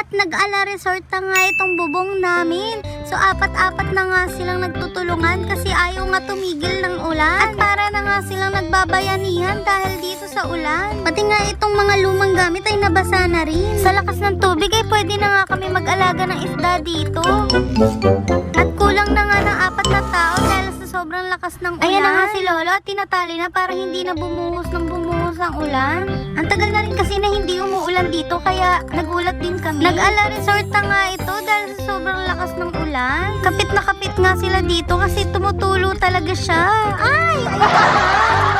At nag-ala resort na nga itong bubong namin. So apat-apat na nga silang nagtutulungan kasi ayaw nga tumigil ng ulan. At para na nga silang nagbabayanihan dahil dito sa ulan. Pati nga itong mga lumang gamit ay nabasa na rin. Sa lakas ng tubig ay pwede na nga kami mag-alaga ng isda dito. At kulang na nga ng 4 na tao dahil sa sobrang lakas ng ulan. Ayan na nga si Lolo at tinatali na para hindi na bumuhos ang ulan. Ang tagal na rin kasi na hindi umuulan dito kaya nagulat din kami. Nag-ala resort na nga ito dahil sa sobrang lakas ng ulan. Kapit na kapit nga sila dito kasi tumutulo talaga siya. Ay!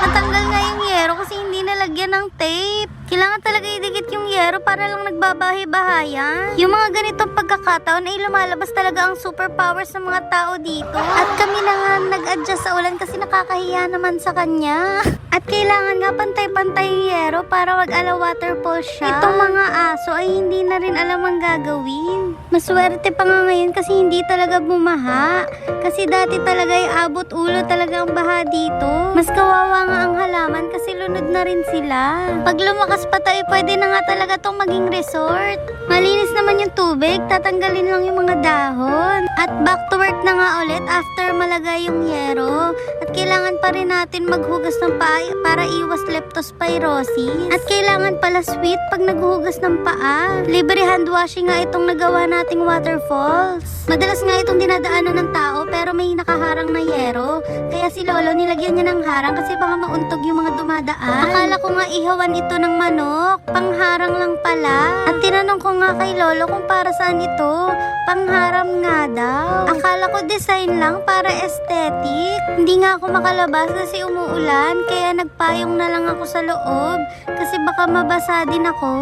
Natanggal nga yung yero kasi hindi nalagyan ng tape. Kailangan talaga idikit yung yero para lang nagbabahay-bahayan. Yung mga ganitong pagkakataon ay lumalabas talaga ang superpowers ng mga tao dito. At kami na nga nag-adjust sa ulan kasi nakakahiya naman sa kanya. At kailangan nga pantay-pantay yung yero para mag-ala waterfall siya. Itong mga aso ay hindi na rin alam ang gagawin. Maswerte pa nga ngayon kasi hindi talaga bumaha. Kasi dati talaga ay abot ulo talaga ang baha dito. Mas kawawa nga ang halaman kasi lunod na rin sila. Pag lumakas pa tayo, pwede na nga talaga tong maging resort. Malinis naman yung tubig, tatanggalin lang yung mga dahon. At back to work na nga ulit after malagay yung yero. At kailangan pa rin natin maghugas ng paa para iwas leptospirosis. At kailangan pala sweet pag naghuhugas ng paa. Libre hand washing nga itong nagawa nating waterfalls. Madalas nga itong dinadaanan ng tao pero may nakaharang na yero. Kaya si Lolo nilagyan niya ng harang kasi baka mauntog yung mga dumadaan. Akala ko nga ihawan ito ng manok. Pangharang lang pala. At tinanong ko nga kay Lolo kung para saan ito. Pangharang nga daw. Akala ko design lang para aesthetic. Hindi nga ako makalabas kasi umuulan. Kaya nagpayong na lang ako sa loob. Kasi baka mabasa din ako.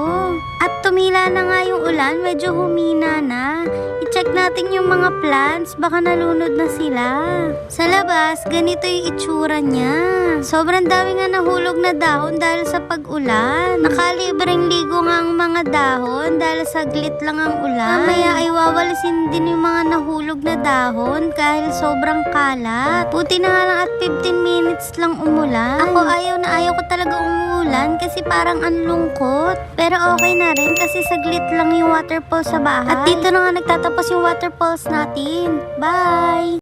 At tumila na nga yung ulan. Medyo humina na. I-check natin yung mga plants. Baka nalunod na sila. Sa labas, ganito yung itsura niya. Sobrang dami nga nahulog na dahon dahil sa pag-ulan. Nakalibreng ligo nga ang mga dahon dahil saglit lang ang ulan. Mamaya ay wawalisin din yung mga nahulog na dahon dahil sobrang kalat. Buti na nga lang at 15 minutes lang umulan. Ako ayaw ko talaga umulan kasi parang ang lungkot. Pero okay na rin kasi saglit lang yung waterfall sa bahay. At dito na nga nagtatapos yung waterfalls natin. Bye!